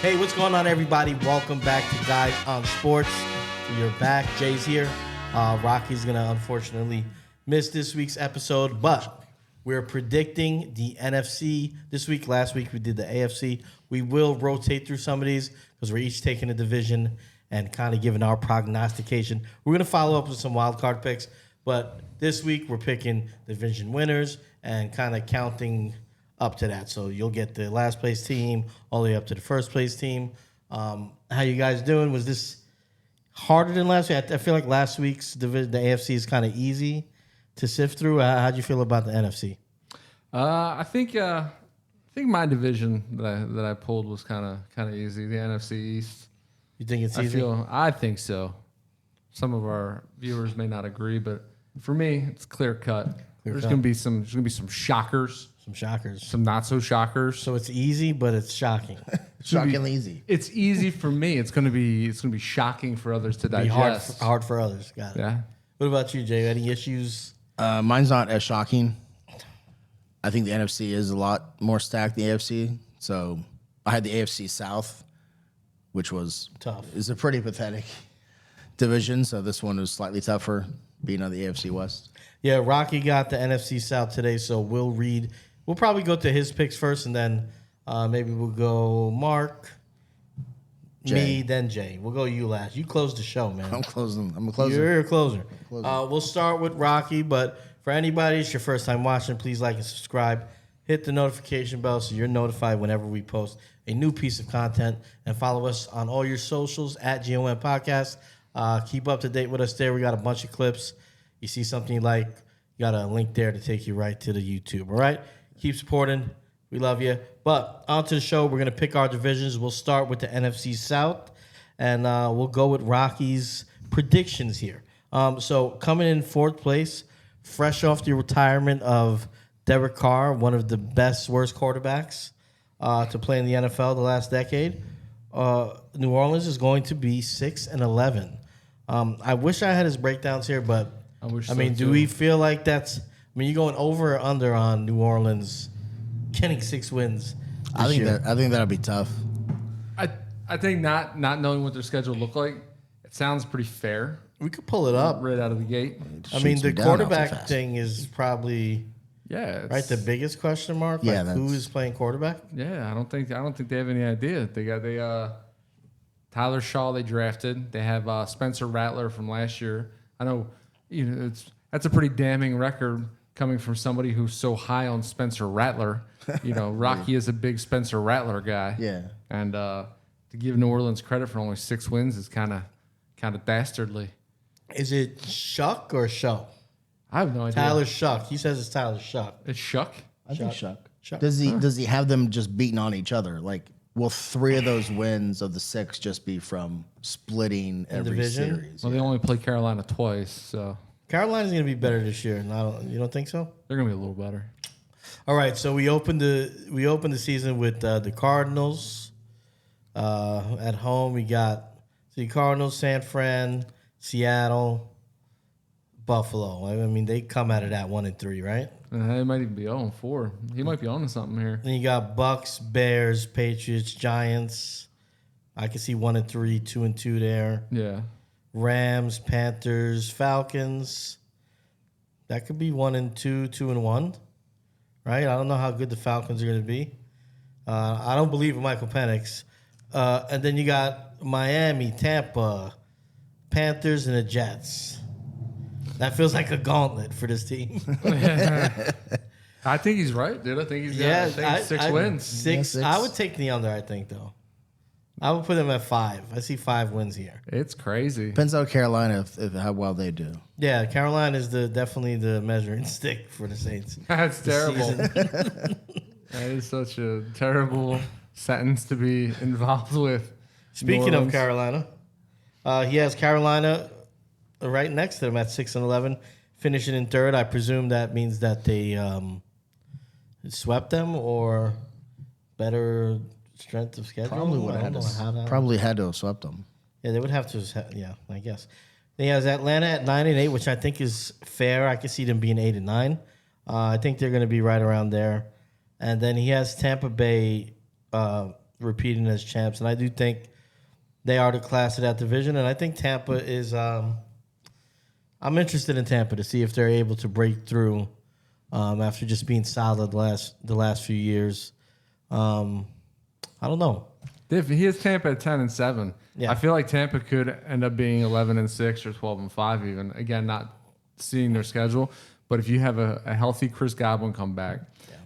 Hey, what's going on, everybody? Welcome back to Guys on Sports. We're back. Jay's here. Rocky's going to unfortunately miss this week's episode, but we're predicting the NFC this week. Last week we did the AFC. We will rotate through some of these because we're each taking a division and kind of giving our prognostication. We're going to follow up with some wild card picks, but this week we're picking division winners and kind of counting up to that. So you'll get the last place team all the way up to the first place team. How you guys doing? Was this harder than last week? I feel like last week's division, the AFC, is kind of easy to sift through. How'd you feel about the NFC? I think my division that I pulled was kind of easy. The NFC East. You think it's easy? I think so. Some of our viewers may not agree, but for me, it's clear cut. There's gonna be some shockers. Some shockers. Some not so shockers. So it's easy, but it's shocking. Shockingly easy. It's easy for me. It's gonna be shocking for others to digest. Hard for others. Got it. Yeah. What about you, Jay? Any issues? Mine's not as shocking. I think the NFC is a lot more stacked than the AFC. So I had the AFC South, which was Tough. It's a pretty pathetic division. So this one was slightly tougher, being on the AFC West. Yeah, Rocky got the NFC South today, so we'll probably go to his picks first, and then maybe we'll go Mark, Jay. me, then Jay. We'll go you last. You close the show, man. I'm a closer. You're a closer. We'll start with Rocky, but for anybody, it's your first time watching, please like and subscribe. Hit the notification bell so you're notified whenever we post a new piece of content, and follow us on all your socials at GOM Podcast. Keep up to date with us there. We got a bunch of clips. You see something you like, you got a link there to take you right to the YouTube. All right? Keep supporting. We love you. But on to the show. We're going to pick our divisions. We'll start with the NFC South, and we'll go with Rocky's predictions here. So coming in fourth place, fresh off the retirement of Derek Carr, one of the best, worst quarterbacks to play in the NFL the last decade, New Orleans is going to be 6-11. I wish I had his breakdowns here, but I mean, do we feel like that's? I mean, you going over or under on New Orleans getting 6 wins? I think that'll be tough. I think not knowing what their schedule looked like, it sounds pretty fair. We could pull it up right out of the gate. I mean, the quarterback thing is probably the biggest question mark. Yeah, like who is playing quarterback? Yeah, I don't think they have any idea. They got Tyler Shaw they drafted. They have Spencer Rattler from last year. I know, that's a pretty damning record coming from somebody who's so high on Spencer Rattler. Rocky is a big Spencer Rattler guy. Yeah, and to give New Orleans credit for only 6 wins is kind of dastardly. Is it Shuck or Show? I have no idea. Tyler Shuck. He says it's Tyler Shuck. It's Shuck. I think Shuck. Shuck. Does he have them just beating on each other? Like, will 3 of those wins of the 6 just be from splitting every division? series? Well, they only play Carolina twice, so Carolina's going to be better this year. You don't think so? they're going to be a little better. All right, so we opened the season with the Cardinals at home. We got the Cardinals, San Fran, Seattle, Buffalo. I mean, they come out of that 1-3, right? It might even be 0-4. He might be on to something here. Then you got Bucks, Bears, Patriots, Giants. I can see 1-3, 2-2 there. Yeah. Rams, Panthers, Falcons. That could be 1-2, 2-1, right? I don't know how good the Falcons are going to be. I don't believe in Michael Penix. And then you got Miami, Tampa, Panthers, and the Jets. That feels like a gauntlet for this team. I think he's right, dude. I think he's got 6 wins. 6. I would take the under, I think, though. I would put them at 5. I see 5 wins here. It's crazy. Depends on Carolina if how well they do. Yeah, Carolina is definitely the measuring stick for the Saints. That's terrible. That is such a terrible sentence to be involved with. Speaking of Carolina, he has Carolina right next to them at 6-11, finishing in third. I presume that means that they swept them or better strength of schedule. Probably had to have swept them. Yeah, they would have to. Yeah, I guess. Then he has Atlanta at 9-8, which I think is fair. I can see them being 8-9. I think they're going to be right around there. And then he has Tampa Bay repeating as champs, and I do think they are the class of that division. And I think Tampa is. I'm interested in Tampa to see if they're able to break through after just being solid the last few years. I don't know. He has Tampa at 10-7. Yeah. I feel like Tampa could end up being 11-6 or 12-5 even. Again, not seeing their schedule, but if you have a healthy Chris Godwin come back,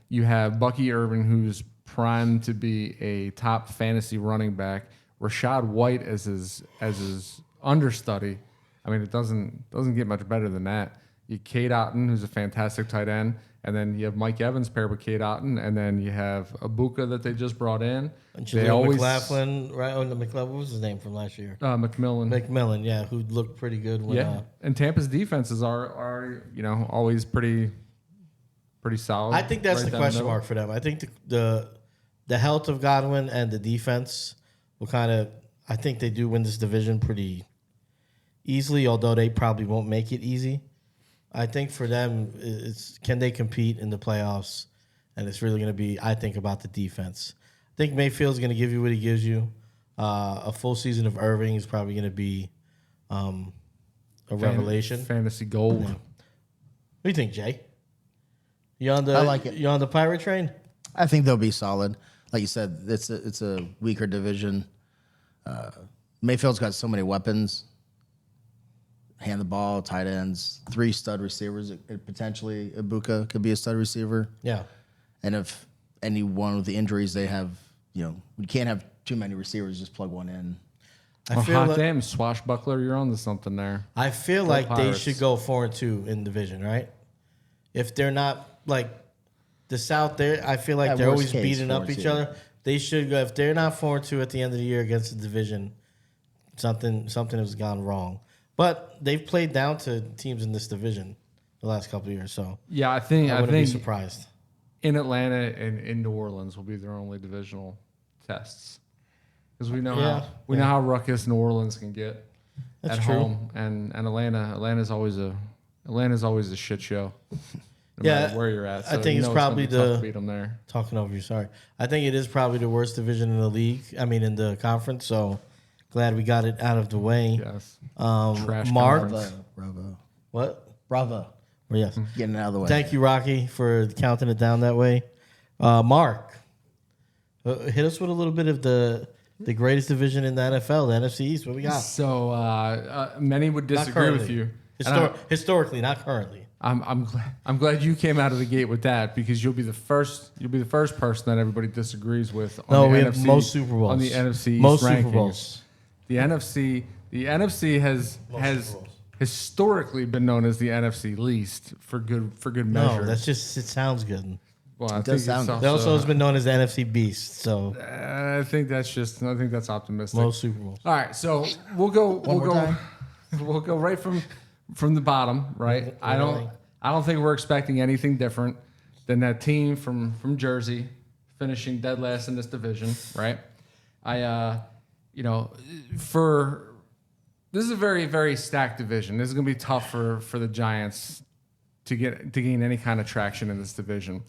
you have Bucky Irvin, who's primed to be a top fantasy running back. Rashad White as his understudy. I mean, it doesn't get much better than that. You Cade Otton, who's a fantastic tight end, and then you have Mike Evans paired with Cade Otton, and then you have Ibuka that they just brought in. And Jaleel McLaughlin, right? Oh, McLaughlin, what was his name from last year? McMillan. McMillan, yeah, who looked pretty good. When, and Tampa's defenses are always pretty solid. I think that's right the question mark for them. I think the health of Godwin and the defense will I think they do win this division pretty easily, although they probably won't make it easy. I think for them, it's can they compete in the playoffs, and it's really going to be, I think, about the defense. I think Mayfield's going to give you what he gives you. A full season of Irving is probably going to be a revelation. Fantasy gold. Yeah. What do you think, Jay? I like it. You on the Pirate train? I think they'll be solid. Like you said, it's a weaker division. Mayfield's got so many weapons. Hand the ball, tight ends, 3 stud receivers. Potentially, Ibuka could be a stud receiver. Yeah. And if anyone with the injuries they have, we can't have too many receivers. Just plug one in. Damn, swashbuckler, you're on to something there. I feel like Pirates. they should go 4-2 in division, right? If they're not like the South, I feel like they're always beating up each other. They should go. If they're not 4-2 at the end of the year against the division, something has gone wrong. But they've played down to teams in this division the last couple of years, so Yeah, I wouldn't be think surprised. in Atlanta and in New Orleans will be their only divisional tests, because we know how ruckus New Orleans can get That's at true. home, and Atlanta's always a shit show. No matter where you're at. I think it's gonna probably be tough to beat them there. Talking over you, sorry. I think it is probably the worst division in the league. I mean, in the conference. So glad we got it out of the way. Yes. Mark, Bravo. what? Bravo. Well, yes. Getting it out of the way. Thank you, Rocky, for counting it down that way. Mark, hit us with a little bit of the greatest division in the NFL, the NFC East. What we got? So many would disagree with you. Historically, not currently. I'm glad you came out of the gate with that, because you'll be the first person that everybody disagrees with. We have most Super Bowls on the NFC most East Super rankings. Bowls. The NFC has historically been known as the NFC least for good measure. No, that's just it sounds good. Well, I It think does sound it's good. It also has been known as the NFC Beast. So I think that's optimistic. most Super Bowls. All right, so we'll go right from the bottom, right? I don't think we're expecting anything different than that team from Jersey finishing dead last in this division, right? This is a very, very stacked division. This is going to be tough for the Giants to gain any kind of traction in this division.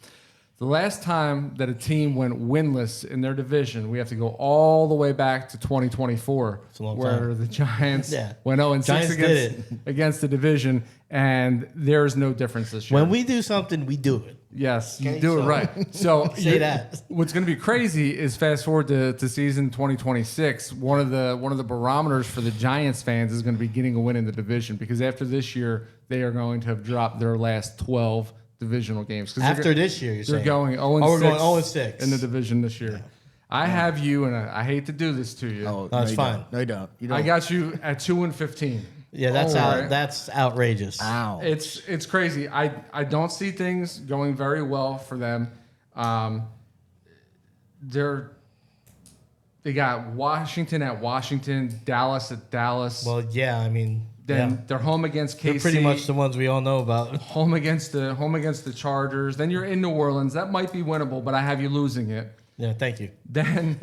The last time that a team went winless in their division, we have to go all the way back to 2024, where the Giants went 0-6 against the division, and there's no difference this year. When we do something, we do it. Yes, you do it right. So Say that. What's going to be crazy is fast forward to season 2026. One of the barometers for the Giants fans is going to be getting a win in the division, because after this year, they are going to have dropped their last 12 divisional games. After this year, you're saying? Going 0-6. We're going 0-6 in the division this year. Yeah. I have you, and I hate to do this to you. Oh, no, it's fine. No, you don't. I got you at 2-15. Yeah, that's outrageous. Ow. It's crazy. I don't see things going very well for them. They got Washington at Washington, Dallas at Dallas. Well, yeah, I mean, then they're home against KC. They're pretty much the ones we all know about. Home against the Chargers. Then you're in New Orleans. That might be winnable, but I have you losing it. Yeah, thank you. Then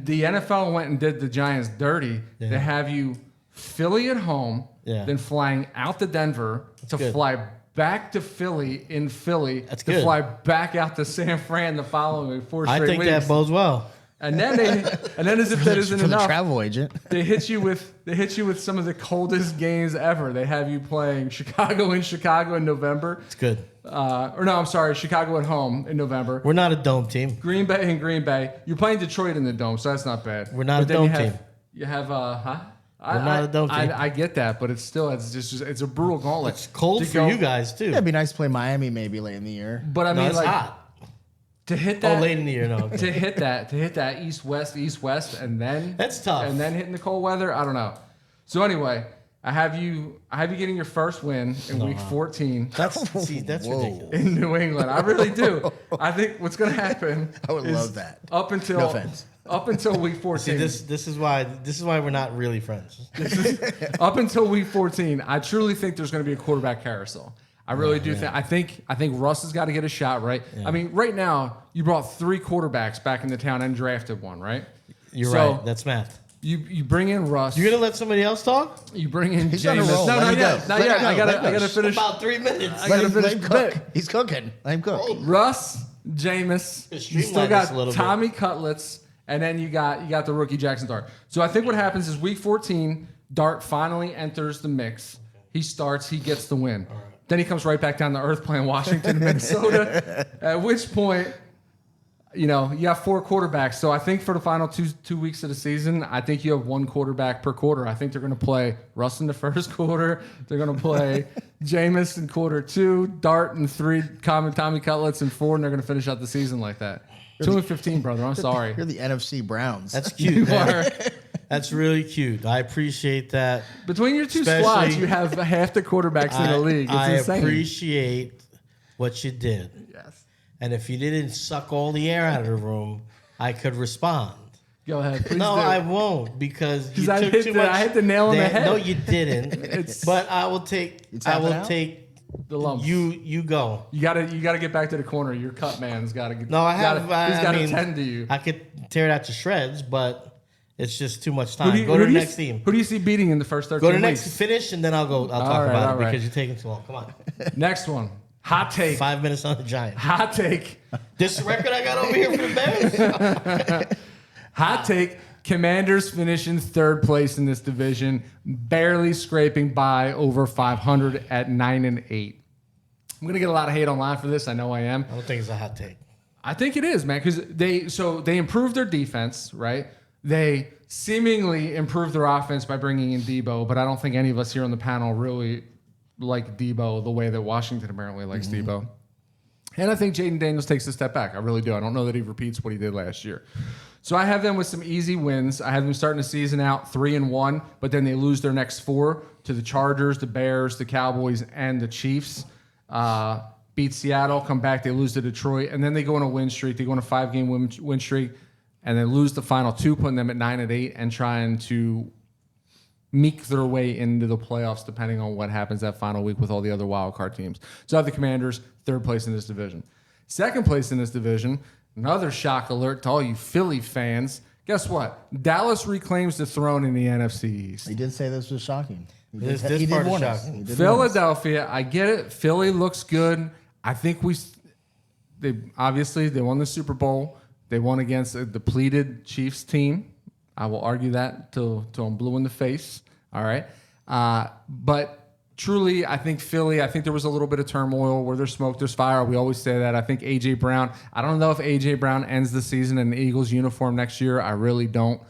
the NFL went and did the Giants dirty. Yeah. They have you Philly at home, then flying out to Denver fly back to Philly in Philly, fly back out to San Fran the following week. 4 straight weeks. That bodes well. And then as if that isn't For the enough, travel agent. they hit you with some of the coldest games ever. They have you playing Chicago in November. It's good. Chicago at home in November. We're not a dome team. Green Bay. You're playing Detroit in the dome, so that's not bad. We're not a dome team. You have We're not a dome team. I get that, but it's a brutal gauntlet. It's cold for you guys too. Yeah, it'd be nice to play Miami maybe late in the year. But I mean, it's like hot. to hit that late in the year, no. Okay. to hit that east west, and then That's tough. And then hitting the cold weather, I don't know. So anyway, I have you getting your first win in week 14. That's ridiculous. In New England. I really do. I think what's going to happen. I would is love that. Up until No offense. Up until week 14. See, this is why we're not really friends. Up until week 14, I truly think there's going to be a quarterback carousel. I really do think. I think Russ has got to get a shot, right? Yeah. I mean, right now you brought 3 quarterbacks back into town and drafted one, right? You're right. That's math. You bring in Russ. You're gonna let somebody else talk? You bring in He's Jameis. No, not yet. I gotta finish. About 3 minutes. I gotta finish. Cook. He's cooking. Let him cook. Russ, Jameis. You still got Tommy Cutlets, and then you got the rookie Jackson Dart. So I think what happens is week 14, Dart finally enters the mix. He starts. He gets the win. Right. Then he comes right back down to earth playing Washington and Minnesota. At which point, you have 4 quarterbacks. So I think for the final two weeks of the season, I think you have 1 quarterback per quarter. I think they're going to play Russ in the first quarter. They're going to play Jameis in quarter 2, Dart in 3, Tommy Cutlets in 4, and they're going to finish out the season like that. 2-15, brother. I'm sorry. You're the NFC Browns. That's cute. That's really cute. I appreciate that. Between your 2 squads, you have half the quarterbacks in the league. It's insane. I appreciate what you did. Yes. And if you didn't suck all the air out of the room, I could respond. Go ahead. Please no, do. I won't because you I took too much. I hit the nail on the head. No, you didn't. But I will take. The lumps. You go. You gotta get back to the corner. Your cut man's gotta get. No, I have. He's gotta tend to you. I could tear it out to shreds, but it's just too much time. Go to the next team. Who do you see beating in the first 13 Go to the weeks? next finish, and then I'll talk about it because you're taking too long. Come on. Next one. Hot take. 5 minutes on the Giants. Hot take. This record I got over here for the Bears. Hot take. Commanders finish in 3rd place in this division, barely scraping by over 500 at 9-8. I'm gonna get a lot of hate online for this. I know I am. I don't think it's a hot take. I think it is, man, because they improved their defense, right? They seemingly improved their offense by bringing in Debo, but I don't think any of us here on the panel really like Debo the way that Washington apparently likes Debo. And I think Jaden Daniels takes a step back. I really do. I don't know that he repeats what he did last year. So I have them with some easy wins. I have them starting the season out 3-1, but then they lose their next 4 to the Chargers, the Bears, the Cowboys, and the Chiefs. Beat Seattle, come back, they lose to Detroit, and then they go on a win streak. They go on a 5-game win streak, and then lose the final 2, putting them at 9-8 and trying to meek their way into the playoffs, depending on what happens that final week with all the other wild card teams. So I have the Commanders 3rd place in this division. 2nd place in this division, another shock alert to all you Philly fans. Guess what? Dallas reclaims the throne in the NFC East. He did say this was shocking. This part is shocking. Philadelphia, I get it. Philly looks good. I think they won the Super Bowl. They won against a depleted Chiefs team. I will argue that till I'm blue in the face. All right. But truly, I think Philly, there was a little bit of turmoil. Where there's smoke, there's fire. We always say that. I think A.J. Brown, I don't know if A.J. Brown ends the season in the Eagles uniform next year. I really don't.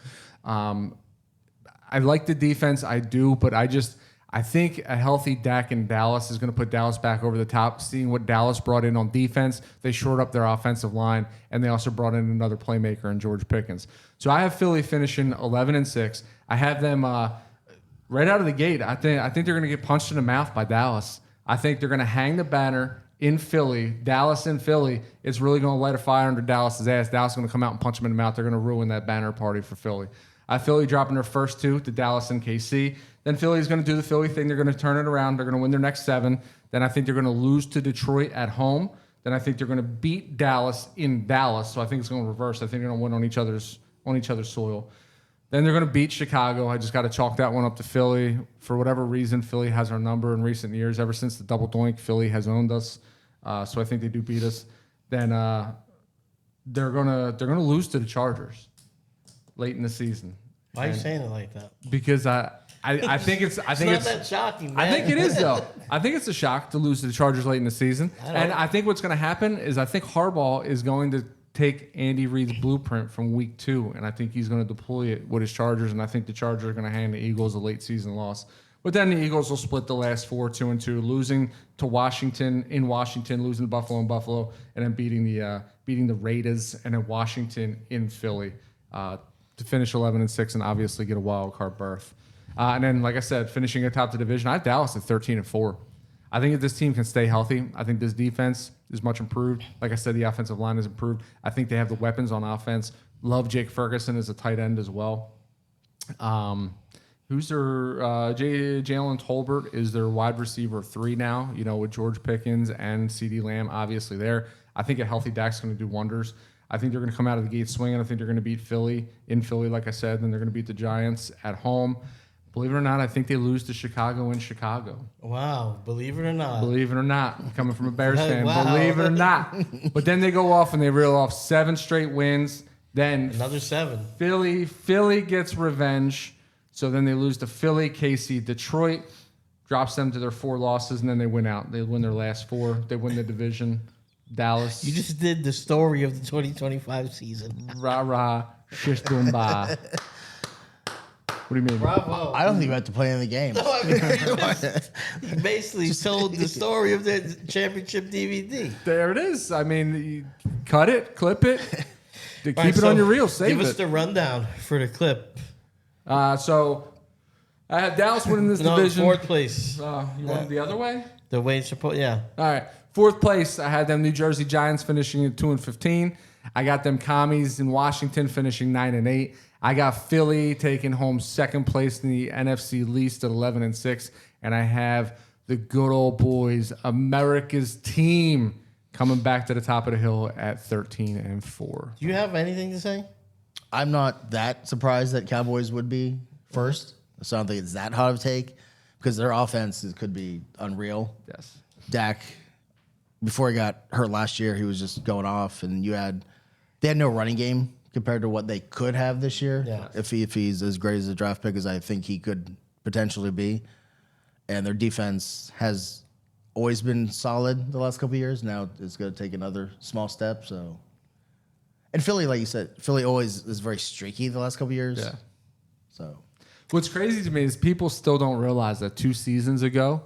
I like the defense. I do. But I think a healthy Dak in Dallas is going to put Dallas back over the top. Seeing what Dallas brought in on defense, they shored up their offensive line, and they also brought in another playmaker in George Pickens. So I have Philly finishing 11-6. I have them right out of the gate. I think they're going to get punched in the mouth by Dallas. I think they're going to hang the banner in Philly. Dallas in Philly. It's really going to light a fire under Dallas's ass. Dallas is going to come out and punch them in the mouth. They're going to ruin that banner party for Philly. I have Philly dropping their first 2 to Dallas and KC. Then Philly's going to do the Philly thing. They're going to turn it around. They're going to win their next 7. Then I think they're going to lose to Detroit at home. Then I think they're going to beat Dallas in Dallas. So I think it's going to reverse. I think they're going to win on each other's soil. Then they're going to beat Chicago. I just got to chalk that one up to Philly. For whatever reason, Philly has our number in recent years. Ever since the double doink, Philly has owned us. So I think they do beat us. Then they're going to lose to the Chargers. late in the season. Why are you saying it like that? Because I think it's It's not that shocking, man. I think it is though. I think it's a shock to lose to the Chargers late in the season. And I think what's going to happen is I think Harbaugh is going to take Andy Reid's blueprint from week 2, and I think he's going to deploy it with his Chargers, and I think the Chargers are going to hand the Eagles a late season loss. But then the Eagles will split the last 4, 2-2, losing to Washington in Washington, losing to Buffalo in Buffalo, and then beating the Raiders, and then Washington in Philly to finish 11-6 and obviously get a wild card berth. And then, like I said, finishing atop the division, I have Dallas at 13-4. I think if this team can stay healthy, I think this defense is much improved. Like I said, the offensive line is improved. I think they have the weapons on offense. Love Jake Ferguson as a tight end as well. Who's their Jalen Tolbert is their wide receiver 3 now, with George Pickens and CeeDee Lamb obviously there. I think a healthy Dak's going to do wonders. I think they're going to come out of the gate swinging. I think they're going to beat Philly in Philly, like I said. Then they're going to beat the Giants at home. Believe it or not, I think they lose to Chicago in Chicago. Wow, believe it or not. Believe it or not. Coming from a Bears fan. Wow. Believe it or not. But then they go off and they reel off 7 straight wins. Then Another 7. Philly gets revenge. So then they lose to Philly, KC, Detroit, drops them to their 4 losses, and then they win out. They win their last 4. They win the division. Dallas. You just did the story of the 2025 season. Rah, shish boomba. What do you mean? Bravo. I don't think you have to play in the game. No, I mean, you basically told the story of the championship DVD. There it is. I mean, you cut it, clip it, keep All right, it on your reel, save Give it. us the rundown for the clip. So I have Dallas winning this division. 4th place. You want it the other way? The way it's supposed, yeah. All right. 4th place, I had them New Jersey Giants finishing at 2-15. I got them Commies in Washington finishing 9-8. I got Philly taking home 2nd place in the NFC least at 11-6. And I have the good old boys, America's team, coming back to the top of the hill at 13-4. Do you have anything to say? I'm not that surprised that Cowboys would be first. So I don't think it's that hot of a take because their offense could be unreal. Yes. Dak, before he got hurt last year, he was just going off, and they had no running game compared to what they could have this year. Yeah. If he's as great as a draft pick as I think he could potentially be, and their defense has always been solid the last couple of years. Now it's going to take another small step. So, and Philly, like you said, Philly always is very streaky the last couple of years. Yeah. So, what's crazy to me is people still don't realize that 2 seasons ago,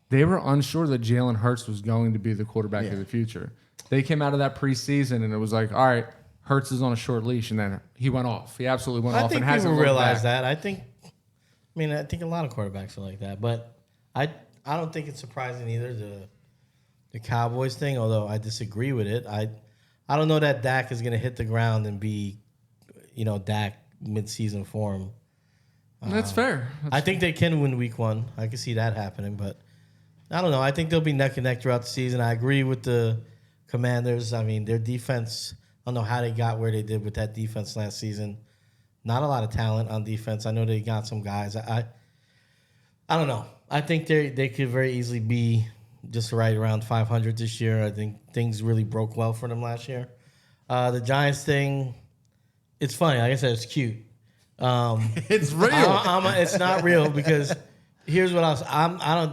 they were unsure that Jalen Hurts was going to be the quarterback of the future. They came out of that preseason and it was like, all right, Hurts is on a short leash, and then he went off. He absolutely went off. I think and hasn't people looked realize back. that. I think a lot of quarterbacks are like that, but I don't think it's surprising either the Cowboys thing. Although I disagree with it. I don't know that Dak is going to hit the ground and be, Dak mid-season form. That's fair. I think they can win week 1. I can see that happening, but I don't know. I think they'll be neck and neck throughout the season. I agree with the Commanders. I mean, their defense. I don't know how they got where they did with that defense last season. Not a lot of talent on defense. I know they got some guys. I don't know. I think they could very easily be just right around 500 this year. I think things really broke well for them last year. The Giants thing, it's funny. Like I said, it's cute. It's real. It's not real because here's what else.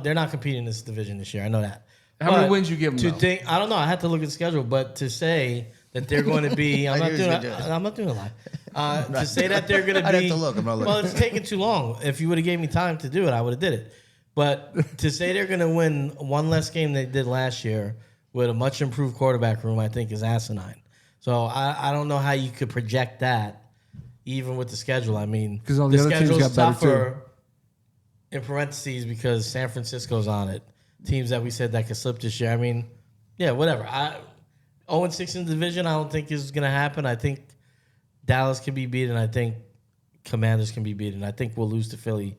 They're not competing in this division this year. I know that. How many wins you give them? I don't know. I had to look at the schedule, but to say that they're going to be, I'm not doing a lie. To say that they're going to be, I'd have to look. I'm not looking. Well, it's taking too long. If you would have gave me time to do it, I would have did it. But to say they're going to win one less game they did last year with a much improved quarterback room, I think is asinine. So I don't know how you could project that, even with the schedule. I mean, because all the other teams got better too. In parentheses, because San Francisco's on it. Teams that we said that could slip this year. I mean, yeah, whatever. 0-6 in the division, I don't think is going to happen. I think Dallas can be beaten. I think Commanders can be beaten. I think we'll lose to Philly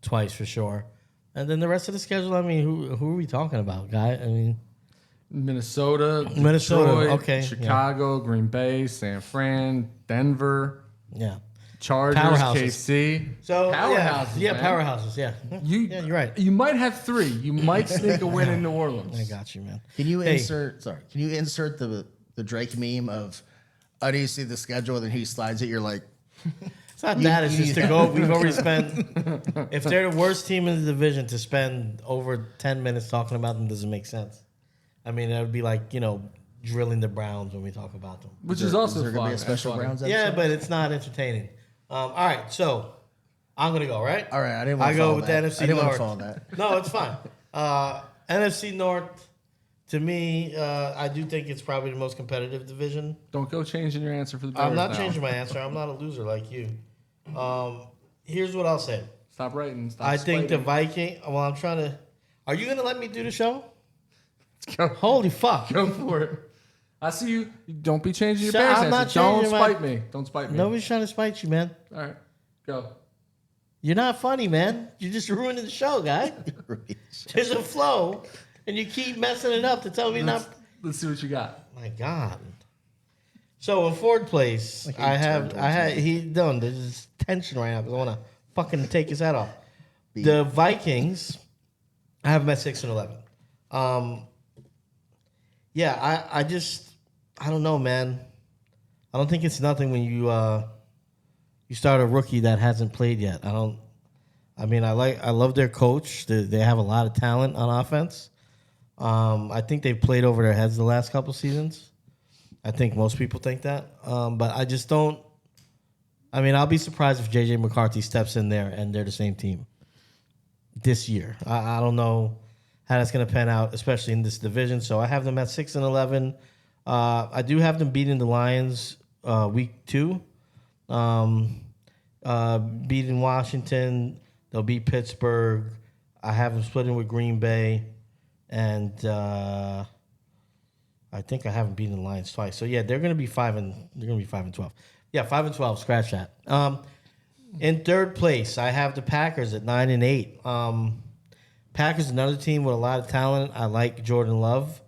twice for sure. And then the rest of the schedule, I mean, who are we talking about, guy? I mean, Minnesota, Detroit, okay, Chicago, Green Bay, San Fran, Denver. Yeah. Chargers, Powerhouses. KC. So powerhouses. Yeah, man. powerhouses. Yeah. Yeah, you're right. You might have 3. You might sneak a win in New Orleans. I got you, man. Can you insert the Drake meme of, I do see the schedule, and then he slides it, you're like, It's not that. It's just to go. We've already spent. If they're the worst team in the division, to spend over 10 minutes talking about them doesn't make sense. I mean, that would be like drilling the Browns when we talk about them. Which is also Is there going to be fun. a special Browns episode? Yeah, but it's not entertaining. All right, so I'm gonna go right. All right, I didn't want to go follow with that. the NFC I didn't North. want to follow that. No, it's fine. NFC North, to me, I do think it's probably the most competitive division. Don't go changing your answer for the Bears. I'm not now. changing my answer. I'm not a loser like you. Here's what I'll say. Stop writing. Stop I think the spiting. Viking. Well, I'm trying to. Are you gonna let me do the show? Let's go. Holy fuck! Go for it. I see you. Don't be changing your So Bears I'm answer. not Don't changing my- spite me. Don't spite me. Nobody's trying to spite you, man. All right. Go. You're not funny, man. You're just ruining the show, guy. There's a flow, and you keep messing it up to tell me not. Let's see what you got. My God. So in fourth place, there's tension right now because I want to fucking take his head off. The Vikings, I have them at 6-11. Yeah, I don't know, man. I don't think it's nothing when you start a rookie that hasn't played yet. I love their coach. They have a lot of talent on offense. I think they've played over their heads the last couple seasons. I think most people think that. But I just don't. I mean, I'll be surprised if J.J. McCarthy steps in there and they're the same team this year. I don't know how that's going to pan out, especially in this division. So I have them at 6-11. I do have them beating the Lions week 2. Beating Washington. They'll beat Pittsburgh. I have them splitting with Green Bay. And I think I haven't beaten the Lions twice. So yeah, they're going to be 5-12. Yeah, 5-12. Scratch that. In third place, I have the Packers at 9-8. Packers, another team with a lot of talent. I like Jordan Love.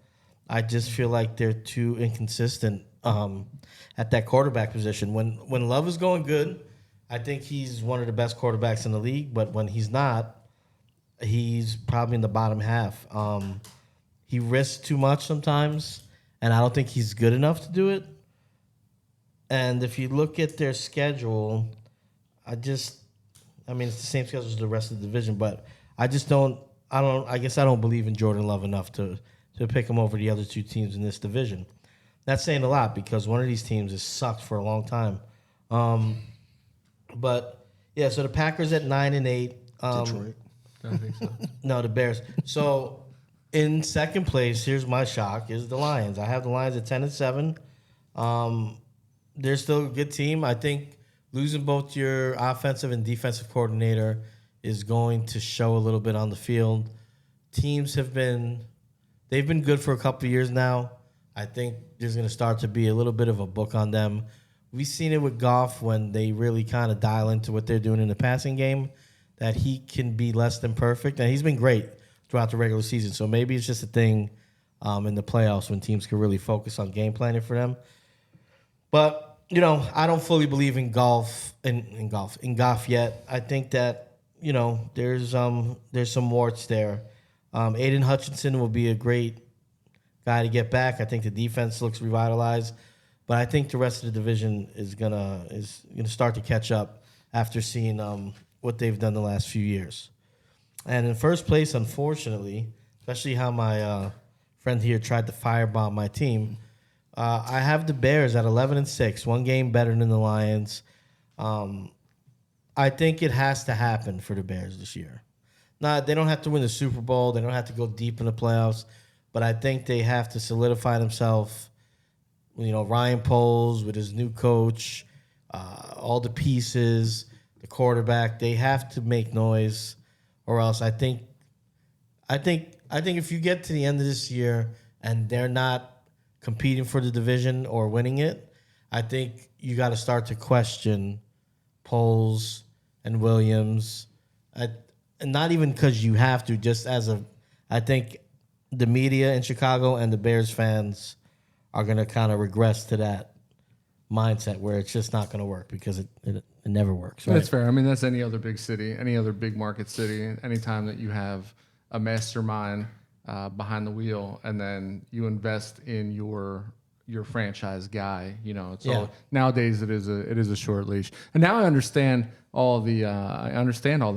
I just feel like they're too inconsistent at that quarterback position. When Love is going good, I think he's one of the best quarterbacks in the league. But when he's not, he's probably in the bottom half. He risks too much sometimes, and I don't think he's good enough to do it. And if you look at their schedule, it's the same schedule as the rest of the division, but I guess I don't believe in Jordan Love enough to pick him over the other two teams in this division. That's saying a lot because one of these teams has sucked for a long time. But yeah, so the Packers at 9-8. Detroit. I think so. No, the Bears. So in second place, here's my shock, is the Lions. I have the Lions at 10-7. They're still a good team. I think losing both your offensive and defensive coordinator is going to show a little bit on the field. Teams they've been good for a couple of years now. I think there's going to start to be a little bit of a book on them. We've seen it with Goff when they really kind of dial into what they're doing in the passing game, that he can be less than perfect. And he's been great throughout the regular season. So maybe it's just a thing in the playoffs when teams can really focus on game planning for them. But, I don't fully believe in Goff yet. I think that, there's some warts there. Aiden Hutchinson will be a great guy to get back. I think the defense looks revitalized. But I think the rest of the division is gonna start to catch up after seeing what they've done the last few years. And in first place, unfortunately, especially how my friend here tried to firebomb my team, I have the Bears at 11-6, one game better than the Lions. I think it has to happen for the Bears this year. Now, they don't have to win the Super Bowl. They don't have to go deep in the playoffs. But I think they have to solidify themselves. Ryan Poles with his new coach, all the pieces, the quarterback, they have to make noise, or else I think if you get to the end of this year and they're not competing for the division or winning it, I think you got to start to question Poles and Williams, and not even because you have to, just I think the media in Chicago and the Bears fans are going to kind of regress to that mindset where it's just not going to work because it never works. Right? That's fair. I mean, that's any other big city, any other big market city. Anytime that you have a mastermind behind the wheel and then you invest in your your franchise guy. You know, it's Yeah. all nowadays. It is a short leash, and now I understand all the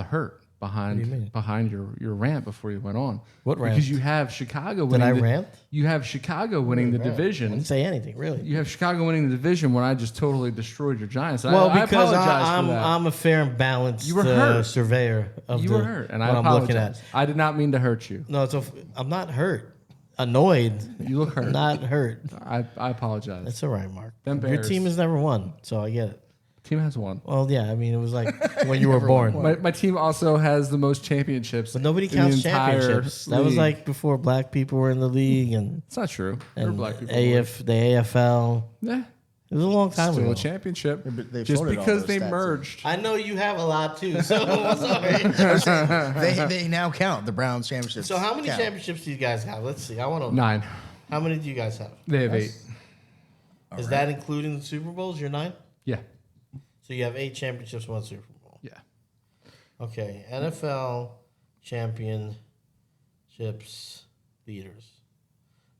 hurt behind your rant before you went on. What rant? Because you have Chicago Did winning. I rant? You have Chicago winning the I division. didn't say anything, really. You have Chicago winning the division when I just totally destroyed your Giants. Well, I because apologize for that. I'm a fair and balanced You were hurt. surveyor of You were hurt, and I what I'm apologize. looking at. I did not mean to hurt you. No, I'm not hurt. Annoyed. You look hurt. Not hurt. I apologize. That's all right, Mark. Them Your Bears. team has never won, so I get it. Team has won. Well, yeah, I mean, it was like when you were born. My team also has the most championships. But nobody in the counts entire championships. That was league. like before black people were in the league and It's not true. There were black people. the AFL. Yeah, It was a long time still ago. a championship. but they Just floated all because those they stats. merged. I know you have a lot too, so I'm sorry. They now count the Browns championships. So how many count. championships do you guys have? Let's see. I want to know. 9. How many do you guys have? They have 8. Is that including the Super Bowls? You're 9? Yeah. So you have 8 championships, 1 Super Bowl. Yeah. Okay. NFL championships leaders.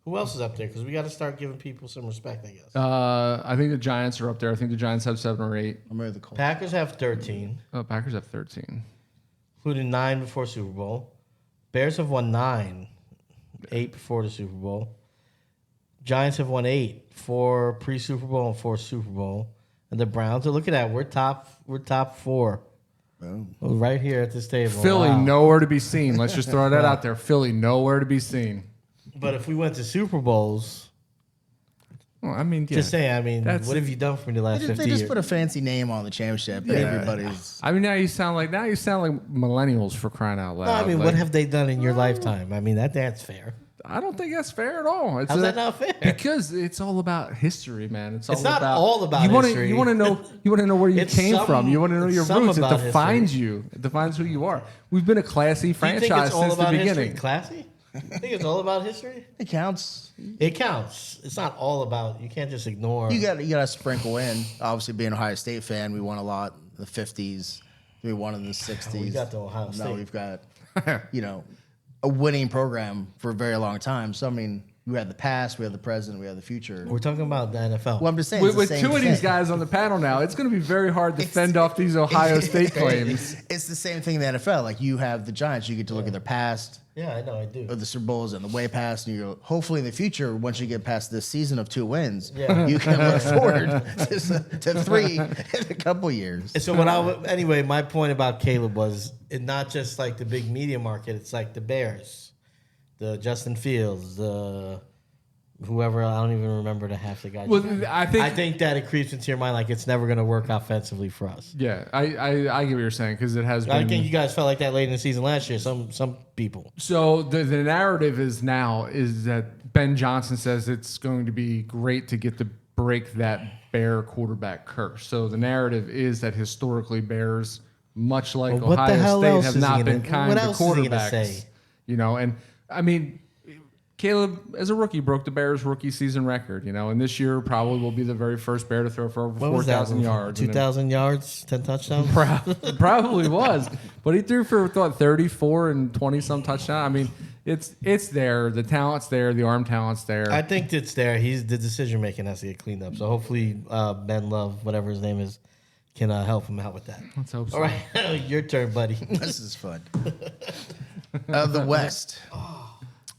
Who else is up there? Because we got to start giving people some respect, I guess. I think the Giants are up there. I think the Giants have 7 or 8. I'm ready to call. Packers have 13, Packers have 13. including 9 before Super Bowl. Bears have won 9, 8 before the Super Bowl. Giants have won 8, 4 pre-Super Bowl and 4 Super Bowl. And the Browns, look at that, we're top 4. Boom. Right here at this table. Philly, Wow. nowhere to be seen. Let's just throw that out there. Philly, nowhere to be seen. But if we went to Super Bowls, Well, I mean, yeah. just saying, I mean, That's- what have you done for me the They last just, 50 they just years? put a fancy name on the championship. And everybody's. I mean, now you sound like millennials for crying out loud. No, I mean, Like, what have they done in your lifetime? I mean, that's fair. I don't think that's fair at all. How's that not fair? Because it's all about history, man. It's It's not all about you wanna, history. You want to know. You want to know where you It's came some- from. You want to know it's your some roots. It about defines history. you. It defines who you are. We've been a classy Do you think franchise it's all since the about history? beginning. Classy? I think it's all about history. It counts. It counts. It's not all about. You can't just ignore. You got to sprinkle in. Obviously, being an Ohio State fan, we won a lot in the 50s. We won in the 60s. We got the Ohio Now State. we've got, a winning program for a very long time. So, I mean, we have the past, we have the present, we have the future. We're talking about the NFL. Well, I'm just saying, With, it's the with same two of these thing. guys on the panel now, it's going to be very hard to fend off these Ohio State claims. It's the same thing in the NFL. Like, you have the Giants, you get to look at their past, yeah, I know, I do. or the Super Bowls and the way past, and you go, hopefully in the future, once you get past this season of 2 wins, Yeah. you can look forward to 3 in a couple years. And so anyway, my point about Caleb was it not just like the big media market. It's like the Bears, the Justin Fields, the whoever. I don't even remember the half the guys. Well, I think that it creeps into your mind like it's never going to work offensively for us. yeah, I get what you're saying because it has been. I think you guys felt like that late in the season last year. Some people. So the narrative is that Ben Johnson says it's going to be great to get to break that Bear quarterback curse. So the narrative is that historically Bears, much like Well, what the Ohio hell State, else have is he not gonna- been kind what to else is he gonna quarterbacks. say? And I mean, Caleb, as a rookie, broke the Bears' rookie season record. And this year probably will be the very first Bear to throw for over What was that? 4,000 yards. 2,000 yards, 10 touchdowns. Probably was, but he threw for 34 and 20 some touchdown. I mean, it's there. The talent's there. The arm talent's there. I think it's there. The decision making has to get cleaned up. So hopefully Ben Love, whatever his name is, can help him out with that. Let's hope so. All right, your turn, buddy. This is fun. The West.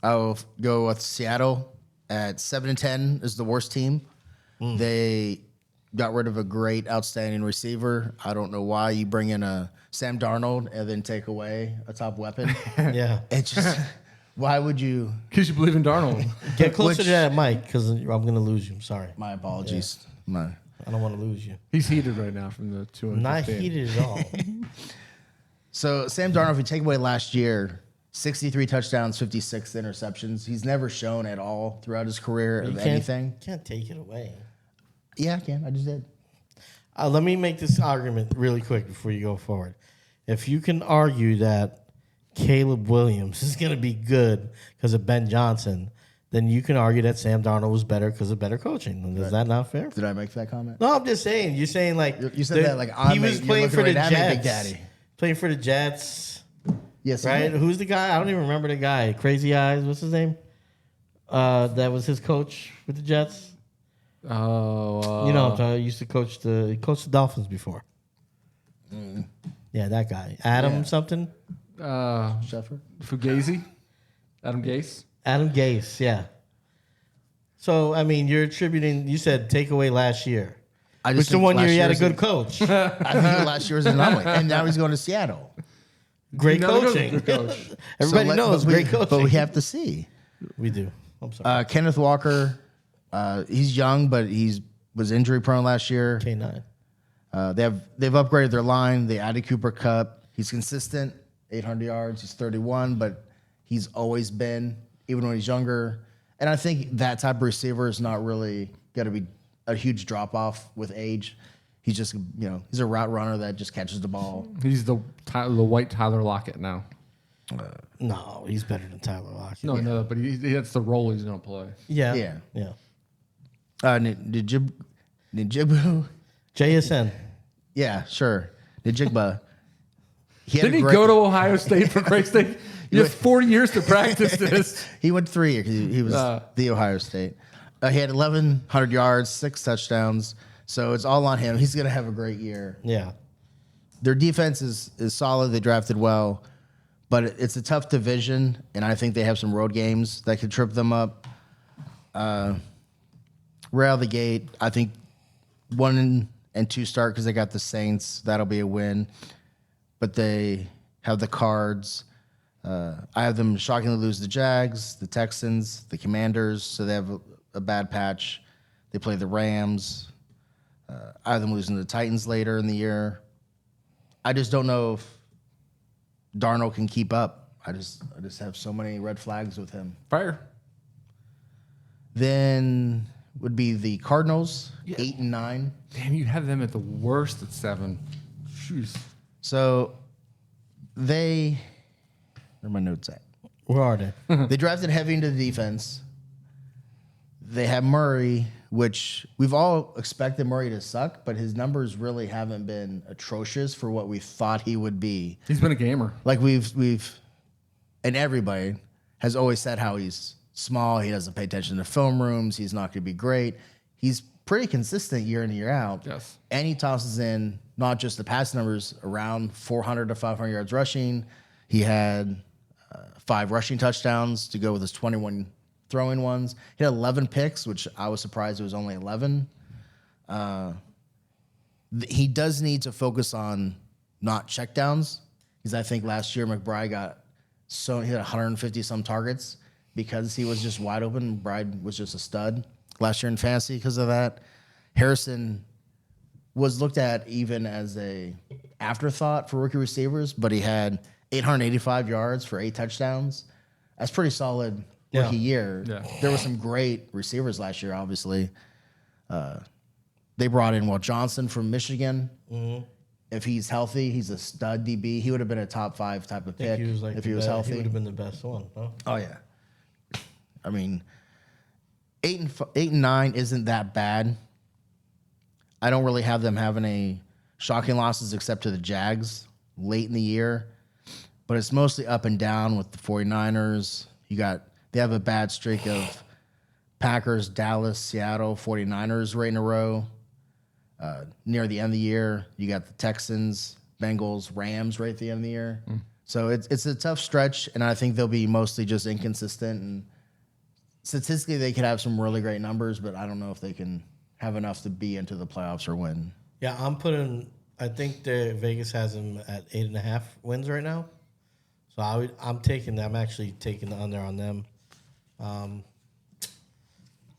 I'll go with Seattle at 7-10 is the worst team. They got rid of a great, outstanding receiver. I don't know why you bring in a Sam Darnold and then take away a top weapon. Yeah, It just, why would you? Because you believe in Darnold. get closer to that mic because I'm going to lose you. I'm sorry. My apologies. I don't want to lose you. He's heated right now from the 2 and Not 15. heated at all. So Sam Darnold, if you take away last year, 63 touchdowns, 56 interceptions. He's never shown at all throughout his career of anything. Can't take it away. Yeah, I can. I just did. Let me make this argument really quick before you go forward. If you can argue that Caleb Williams is going to be good because of Ben Johnson, then you can argue that Sam Darnold was better because of better coaching. Is that not fair? Did I make that comment? No, I'm just saying. You're saying like You said that like I'm he was you're playing looking for the right at me, Jets. Big Daddy. Playing for the Jets. Yes, he Right? did. Who's the guy? I don't even remember the guy. Crazy Eyes. What's his name? That was his coach with the Jets. Oh, You know, I used to coach the Dolphins before. Yeah, that guy, Adam something. Sheffer? Fugazi, Adam Gase. Adam Gase, yeah. So I mean, you're attributing. You said takeaway last year. I Which just the think one year last he had a year's good coach. I think last year was an anomaly, and now he's going to Seattle. Great No, he coaching. wasn't a good coach. Everybody knows great coaching. But we have to see. We do. I'm sorry. Kenneth Walker, he's young, but was injury prone last year. K9. They've upgraded their line. They added Cooper Kupp. He's consistent, 800 yards. He's 31, but he's always been, even when he's younger. And I think that type of receiver is not really going to be a huge drop off with age. He's just, he's a route runner that just catches the ball. He's the white Tyler Lockett now. No, he's better than Tyler Lockett. No, but that's the role he's going to play. Yeah. Nijibu? JSN. Yeah, sure. Nijigba. Didn't he go to Ohio State for Christ's sake? You have 4 years to practice this. He went 3 years because he was the Ohio State. He had 1,100 yards, 6 touchdowns. So it's all on him. He's going to have a great year. Yeah. Their defense is solid. They drafted well. But it's a tough division, and I think they have some road games that could trip them up. Right out of the gate, I think 1 and 2 start because they got the Saints. That'll be a win. But they have the Cards. I have them shockingly lose the Jags, the Texans, the Commanders, so they have a bad patch. They play the Rams. I have them losing to the Titans later in the year. I just don't know if Darnold can keep up. I just have so many red flags with him. Fire. Then would be the Cardinals, 8 and 9. Damn, you have them at the worst at 7. Jeez. So where are my notes at? Where are they? They drafted heavy into the defense. They have Murray, which we've all expected Murray to suck, but his numbers really haven't been atrocious for what we thought he would be. He's been a gamer. Like and everybody has always said how he's small. He doesn't pay attention to film rooms. He's not going to be great. He's pretty consistent year in and year out. Yes. And he tosses in not just the pass numbers, around 400 to 500 yards rushing. He had 5 rushing touchdowns to go with his 21 throwing ones. He had 11 picks, which I was surprised it was only 11. He does need to focus on not checkdowns, because I think last year McBride he had 150 some targets because he was just wide open. McBride was just a stud last year in fantasy because of that. Harrison was looked at even as a afterthought for rookie receivers, but he had 885 yards for 8 touchdowns. That's pretty solid rookie year. Yeah. There were some great receivers last year, obviously. They brought in Johnson from Michigan. Mm-hmm. If he's healthy, he's a stud DB. He would have been a top 5 type of pick if he was healthy. He would have been the best one. Huh? Oh, yeah. I mean, 8 and 9 isn't that bad. I don't really have them having any shocking losses except to the Jags late in the year. But it's mostly up and down with the 49ers. They have a bad streak of Packers, Dallas, Seattle, 49ers right in a row. Near the end of the year, you got the Texans, Bengals, Rams right at the end of the year. So it's a tough stretch, and I think they'll be mostly just inconsistent. And statistically, they could have some really great numbers, but I don't know if they can have enough to be into the playoffs or win. Yeah, I think Vegas has them at 8.5 wins right now. So I'm actually taking the under on them.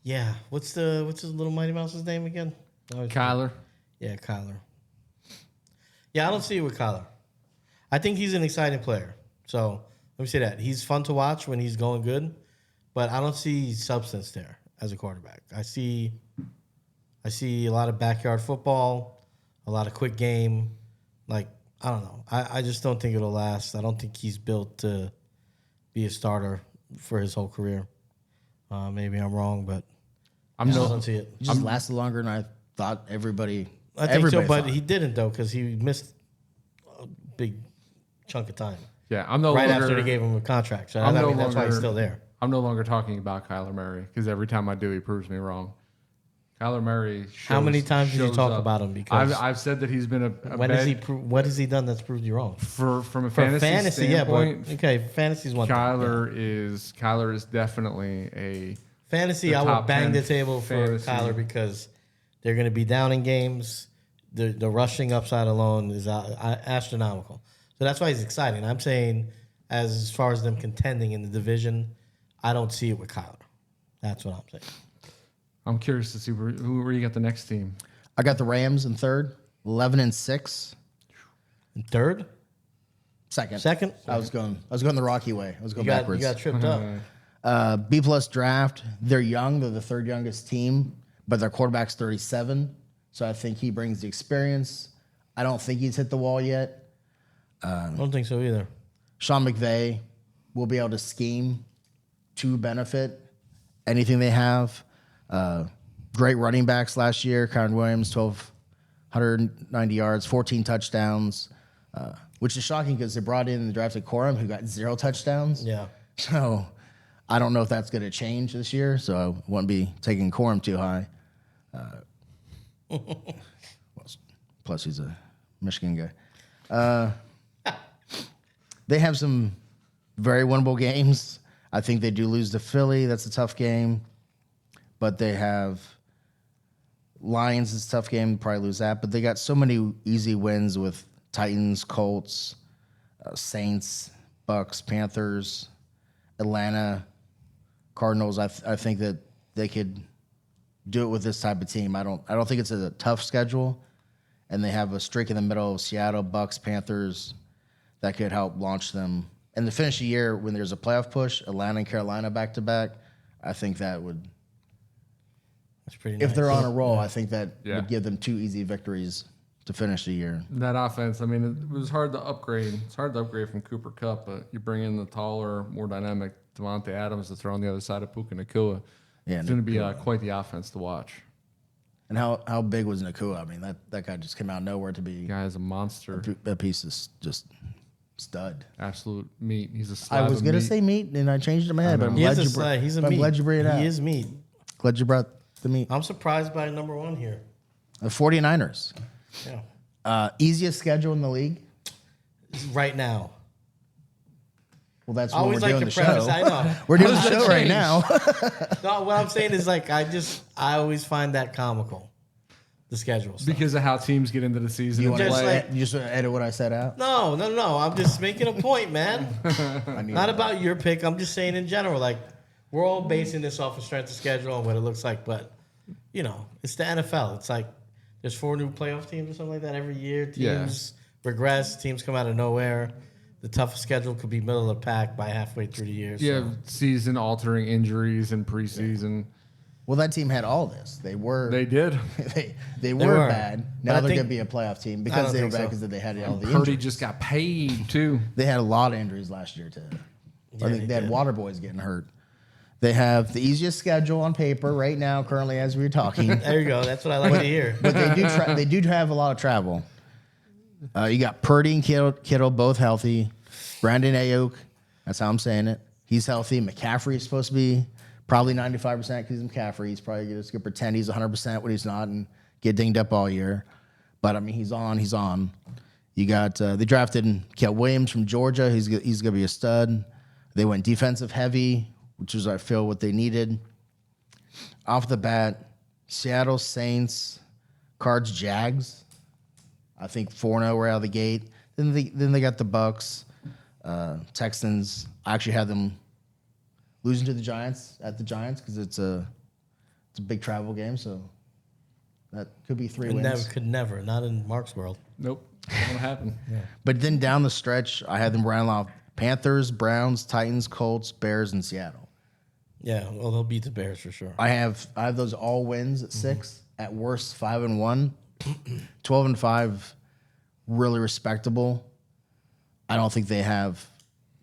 Yeah, what's his little Mighty Mouse's name again? Kyler. Yeah, Kyler. Yeah, I don't see it with Kyler. I think he's an exciting player. So let me say that. He's fun to watch when he's going good, but I don't see substance there as a quarterback. I see a lot of backyard football, a lot of quick game. Like, I don't know. I just don't think it'll last. I don't think he's built to be a starter for his whole career. Maybe I'm wrong, but I don't see it. He just lasted longer than I thought everybody. I think so, but thought. he didn't, though, because he missed a big chunk of time. Yeah, I'm no right longer. After they gave him a contract. So that's why he's still there. I'm no longer talking about Kyler Murray because every time I do, he proves me wrong. Kyler Murray. How many times did you talk about him? Because I've said that he's been a when has he what has he done that's proved you wrong? From a fantasy standpoint. Yeah, but okay, fantasy's one thing. Kyler is definitely a fantasy. I will bang the table fantasy. for Kyler because they're going to be down in games. The rushing upside alone is astronomical. So that's why he's exciting. I'm saying, as far as them contending in the division, I don't see it with Kyler. That's what I'm saying. I'm curious to see where you got the next team. I got the Rams in third, 11-6. In third? Second. I was going the Rocky way. I was going backwards. You got tripped up. B+ draft. They're young. They're the third youngest team, but their quarterback's 37. So I think he brings the experience. I don't think he's hit the wall yet. I don't think so either. Sean McVay will be able to scheme to benefit anything they have. Great running backs last year. Kyron Williams, 1,290 yards, 14 touchdowns, which is shocking because they brought in the drafted Corum, who got 0 touchdowns. Yeah. So I don't know if that's going to change this year. So I wouldn't be taking Corum too high. Plus, he's a Michigan guy. They have some very winnable games. I think they do lose to Philly. That's a tough game. But they have Lions is a tough game. Probably lose that. But they got so many easy wins with Titans, Colts, Saints, Bucks, Panthers, Atlanta, Cardinals. I think that they could do it with this type of team. I don't think it's a tough schedule. And they have a streak in the middle of Seattle, Bucks, Panthers that could help launch them. And to finish the year when there's a playoff push, Atlanta and Carolina back to back, I think that would. That's pretty If nice. they're on a roll, I think that would give them 2 easy victories to finish the year. That offense, I mean, it was hard to upgrade. It's hard to upgrade from Cooper Kupp, but you bring in the taller, more dynamic Devontae Adams to throw on the other side of Puka Nacua. Yeah, It's going to be quite the offense to watch. And how big was Nacua? I mean, that guy just came out of nowhere to be The guy is a monster. a piece of just stud. Absolute meat. He's a slab I was of going to meat. say meat, and I changed it in my head. But I'm He glad is you a slide. He's a I'm meat. glad you brought it out. He is meat. Glad you brought the meat. I'm surprised by number one here. The 49ers. Yeah. Easiest schedule in the league. Right now. Well, that's I what we're always like doing to the preface. show. I know. We're doing the How does show that right change? now. No, what I'm saying is like I always find that comical. The schedule stuff. Because of how teams get into the season. You and want Just to play. like- you just want to edit what I said out? No. I'm just making a point, man. I need Not that. about your pick. I'm just saying in general. Like we're all basing this off of strength of schedule and what it looks like, but it's the NFL. It's like there's 4 new playoff teams or something like that every year. Teams regress. Teams come out of nowhere. The toughest schedule could be middle of the pack by halfway through the year. You So. have season-altering injuries in preseason. Well, that team had all this. They were They did. they were were. bad. But Now I they're think- going to be a playoff team I because don't they were think bad so. because they had all the Purdy injuries. just got paid, too. They had a lot of injuries last year too. I think they they had did. water boys getting hurt. They have the easiest schedule on paper right now, currently as we're talking. There you go. That's what I like to hear. But they do have a lot of travel. You got Purdy and Kittle both healthy. Brandon Ayuk, that's how I'm saying it. He's healthy. McCaffrey is supposed to be probably 95% because he's McCaffrey. He's probably just going to pretend he's 100% when he's not and get dinged up all year. But, I mean, he's on. You got they drafted Kel Williams from Georgia. He's going to be a stud. They went defensive heavy, which is, I feel, what they needed. Off the bat, Seattle Saints, Cards Jags. I think 4-0 right out of the gate. Then they got the Bucks, Texans. I actually had them losing to the Giants because it's a big travel game, so that could be 3 wins. Could never. Not in Mark's world. Nope. Not going to happen. But then down the stretch, I had them rattling off Panthers, Browns, Titans, Colts, Bears, and Seattle. Yeah, well, they'll beat the Bears for sure. I have those all wins at 6. At worst, 5-1. 12-5, really respectable. I don't think they have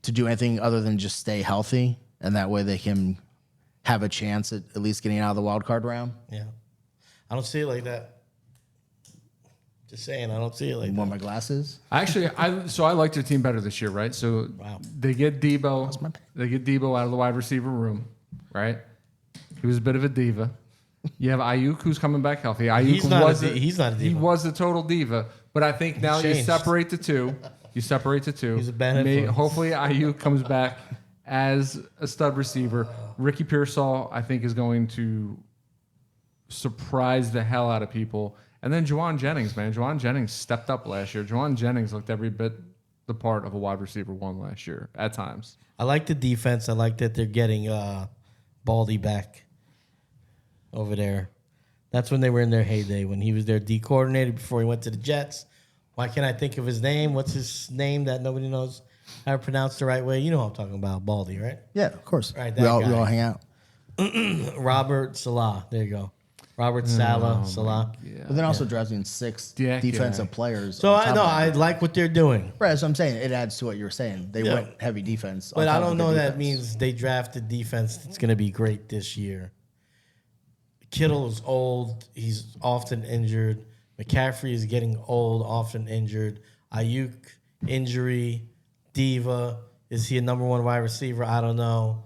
to do anything other than just stay healthy, and that way they can have a chance at least getting out of the wild card round. Yeah. I don't see it like that. Just saying, I don't see it like You that. want my glasses? Actually, I like their team better this year, right? So Wow. they get Debo. my pick. They get Debo out of the wide receiver room, right? He was a bit of a diva. You have Ayuk who's coming back healthy. Ayuk He's not a diva. He was a total diva, but I think now you separate the two. He's a bad influence. Hopefully Ayuk comes back as a stud receiver. Ricky Pearsall, I think, is going to surprise the hell out of people. And then Juwan Jennings, man. Juwan Jennings stepped up last year. Juwan Jennings looked every bit the part of a wide receiver one last year at times. I like the defense. I like that they're getting Baldy back over there. That's when they were in their heyday, when he was their D coordinator before he went to the Jets. Why can't I think of his name? What's his name that nobody knows how to pronounce the right way? You know what I'm talking about, Baldy, right? Yeah, of course. Right, we all hang out. Robert Salah. There you go. Robert Salah. But then also drafting 6 defensive players. So I like what they're doing. Right, that's what I'm saying. It adds to what you're saying. They went heavy defense. But I don't know that means they drafted defense that's going to be great this year. Kittle is old. He's often injured. McCaffrey is getting old, often injured. Ayuk, injury. Diva. Is he a number 1 wide receiver? I don't know.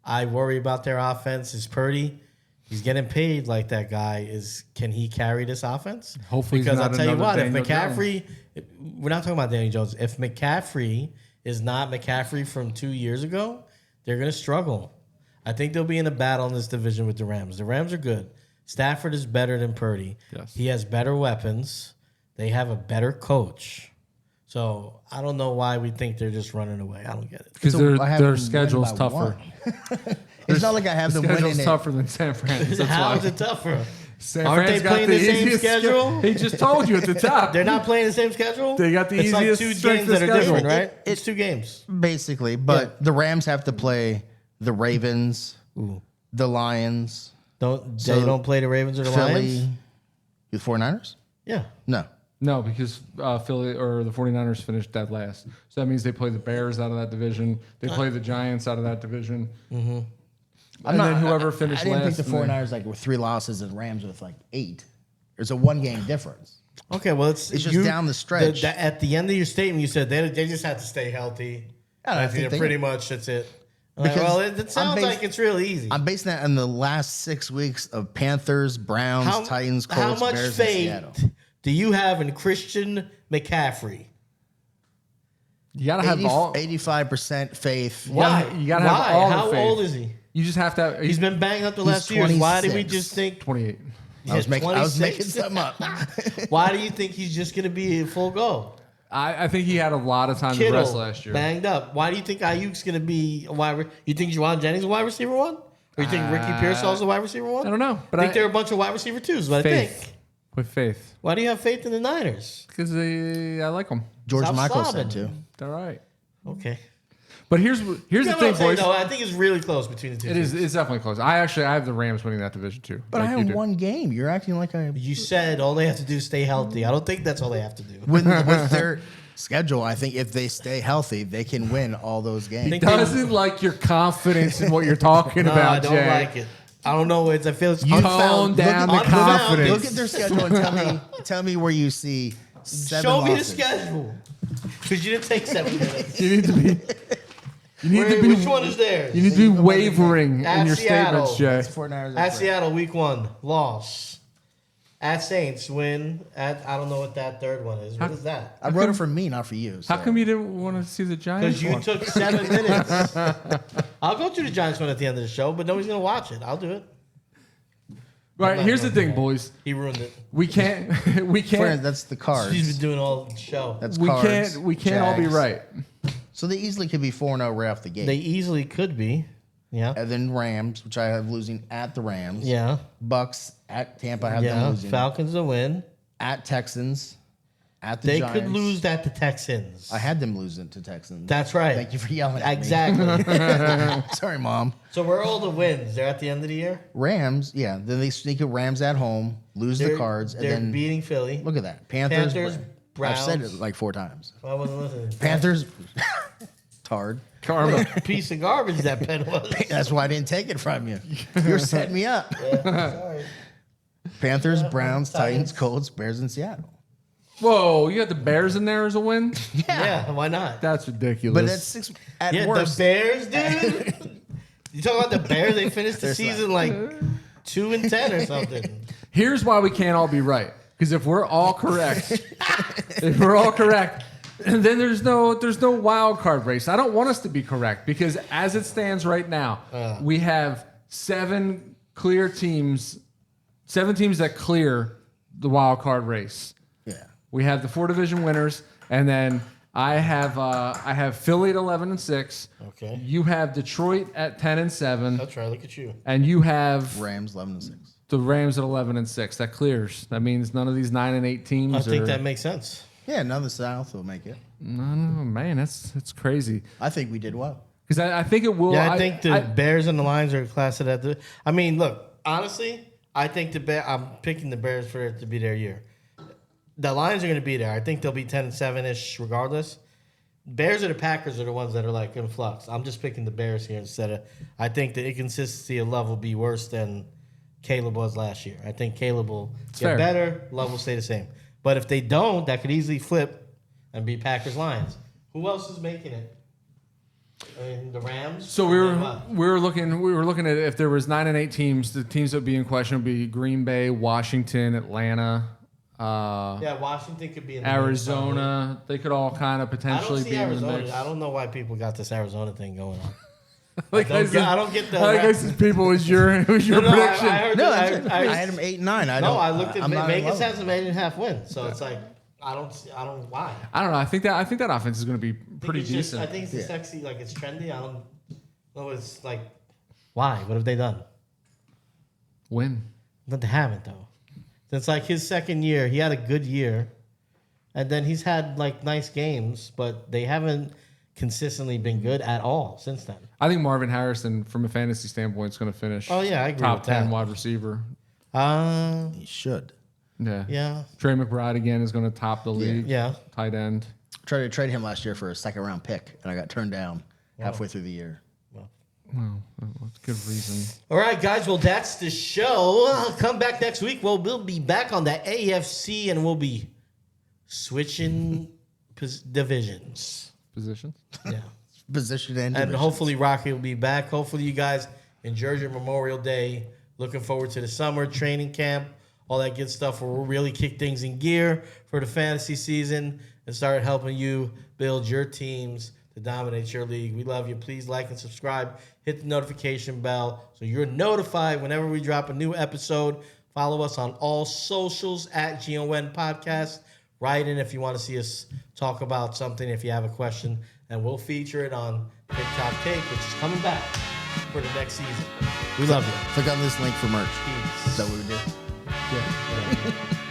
I worry about their offense. Is Purdy. He's getting paid like that guy. Can he carry this offense? Hopefully, because I'll tell you what, Daniel if McCaffrey, we're not talking about Daniel Jones. If McCaffrey is not McCaffrey from 2 years ago, they're going to struggle. I think they'll be in a battle in this division with the Rams. The Rams are good. Stafford is better than Purdy. Yes. He has better weapons. They have a better coach. So I don't know why we think they're just running away. I don't get it. Because their schedule's tougher. It's not like I have them winning. Schedule's tougher than San Francisco. How is it tougher? Aren't they playing the same schedule? He just told you at the top. They're not playing the same schedule? They got the easiest like 2 games that are schedule. different, right? It's 2 games. Basically, but the Rams have to play the Ravens, the Lions. They don't play the Ravens or the Lions? The 49ers? Yeah. No, because Philly or the 49ers finished dead last. So that means they play the Bears out of that division. They play the Giants out of that division. Mm-hmm. Then whoever finished last. I didn't think the 49ers with 3 losses and Rams with 8. There's a 1-game difference. Okay, well, it's just down the stretch. At the end of your statement, you said they just have to stay healthy. I think pretty much that's it. It sounds like it's really easy. I'm basing that on the last 6 weeks of Panthers, Browns, Titans, Colts, Bears, and Seattle. Do you have in Christian McCaffrey? You gotta have 85% faith. Why? You gotta have all the faith. How old is he? You just have to. He's been banged up the last years. Why did we just think 28? I was making something up. Why do you think he's just going to be full go? I think he had a lot of time to rest last year. Banged up. Why do you think Ayuk's going to be a wide? You think Juwan Jennings is a wide receiver 1? Or you think Ricky Pearsall is a wide receiver 1? I don't know, but I think they're a bunch of wide receiver 2s. But faith. I think with faith. Why do you have faith in the Niners? Because I like them. George Michael said too. All right. Okay. But here's the thing, boys. I think it's really close between the two. It's definitely close. I have the Rams winning that division too. But I have 1 game. You're acting like You said all they have to do is stay healthy. I don't think that's all they have to do. With their schedule, I think if they stay healthy, they can win all those games. He doesn't like your confidence in what you're talking about, I don't Jay. like it. I don't know. I feel it's tone down the confidence. Look at their schedule and tell me where you see 7 Show losses. me the schedule. Because you didn't take 7 minutes. You need to be. Which one is there? You need to be wavering in your Seattle. statements, Jay. At Seattle, week 1, loss. At Saints, win. I don't know what that third one is. What is that? I wrote it for me, not for you. So. How come you didn't want to see the Giants? Because you took 7 minutes. I'll go through the Giants one at the end of the show, but nobody's going to watch it. I'll do it. Right, here's the thing, boys. He ruined it. We can't. Friend, that's the cards. She's been doing all the show. That's we cards. We can't all be right. So they easily could be 4-0 right off the gate. They easily could be. Yeah. And then Rams, which I have losing at the Rams. Yeah. Bucks at Tampa, I have them losing. Falcons a win. At Texans. At the Giants. They could lose at the Texans. I had them losing to Texans. That's right. Thank you for yelling at me. Exactly. Sorry, Mom. So where are all the wins? They're at the end of the year? Rams, yeah. Then they sneak a Rams at home, lose the Cards, and then beating Philly. Look at that. Panthers Browns. I've said it like 4 times. I wasn't listening. Panthers, Tard. Karma. Piece of garbage that pen was. That's why I didn't take it from you. You're setting me up. Yeah, sorry. Panthers, Browns, Titans, Colts, Bears, and Seattle. Whoa, you got the Bears in there as a win? Yeah, why not? That's ridiculous. But that's 6 at worst. The Bears, dude. You talking about the Bears? They finished the season like 2-10 or something. Here's why we can't all be right. Because if we're all correct, then there's no wild card race. I don't want us to be correct because as it stands right now, we have 7 teams that clear the wild card race. Yeah. We have the 4 division winners, and then I have Philly at 11-6. Okay. You have Detroit at 10-7. That's right. Look at you. And you have Rams 11-6. the Rams at 11-6. That clears. That means none of these 9-8 teams. I think that makes sense. Yeah, none of the South will make it. No, man, that's crazy. I think we did well. Because I think it will. Yeah, I think the Bears and the Lions are classed at the. I mean, look, honestly, I think I'm picking the Bears for it to be their year. The Lions are going to be there. I think they'll be 10-7-ish regardless. Bears or the Packers are the ones that are like in flux. I'm just picking the Bears here instead of. I think the inconsistency of Love will be worse than Caleb was last year. I think Caleb will get better. Love will stay the same. But if they don't, that could easily flip and be Packers Lions. Who else is making it? I mean, the Rams. So we were looking at if there was 9-8 teams. The teams that would be in question would be Green Bay, Washington, Atlanta. Yeah, Washington could be in the Arizona. They could all kind of potentially be in the mix. I don't know why people got this Arizona thing going on. Like I don't get the. I guess people was your prediction. I had them 8-9. I looked at Vegas has them 8.5 wins, so it's like I don't why. I don't know. I think that offense is going to be pretty decent. I think it's sexy, like it's trendy. I don't know. It's like why? What have they done? Win. But they haven't though. It's like his second year. He had a good year, and then he's had like nice games, but they haven't consistently been good at all since then. I think Marvin Harrison, from a fantasy standpoint, is going to finish. Oh yeah, I agree top with 10 that. wide receiver. He should. Yeah. Trey McBride again is going to top the league. Yeah. Tight end. Tried to trade him last year for a 2nd-round pick, and I got turned down halfway through the year. Well, that's a good reason. All right, guys. Well, that's the show. Come back next week. Well, we'll be back on the AFC, and we'll be switching divisions. Positions? Yeah. Position and hopefully Rocky will be back. Hopefully you guys enjoyed your Memorial Day. Looking forward to the summer training camp, all that good stuff where we'll really kick things in gear for the fantasy season and start helping you build your teams to dominate your league. We love you. Please like and subscribe. Hit the notification bell so you're notified whenever we drop a new episode. Follow us on all socials at GON Podcast. Write in if you want to see us talk about something, if you have a question, and we'll feature it on TikTok Take, which is coming back for the next season. We love you. Click on this link for merch. Peace. Is that what we do? Yeah.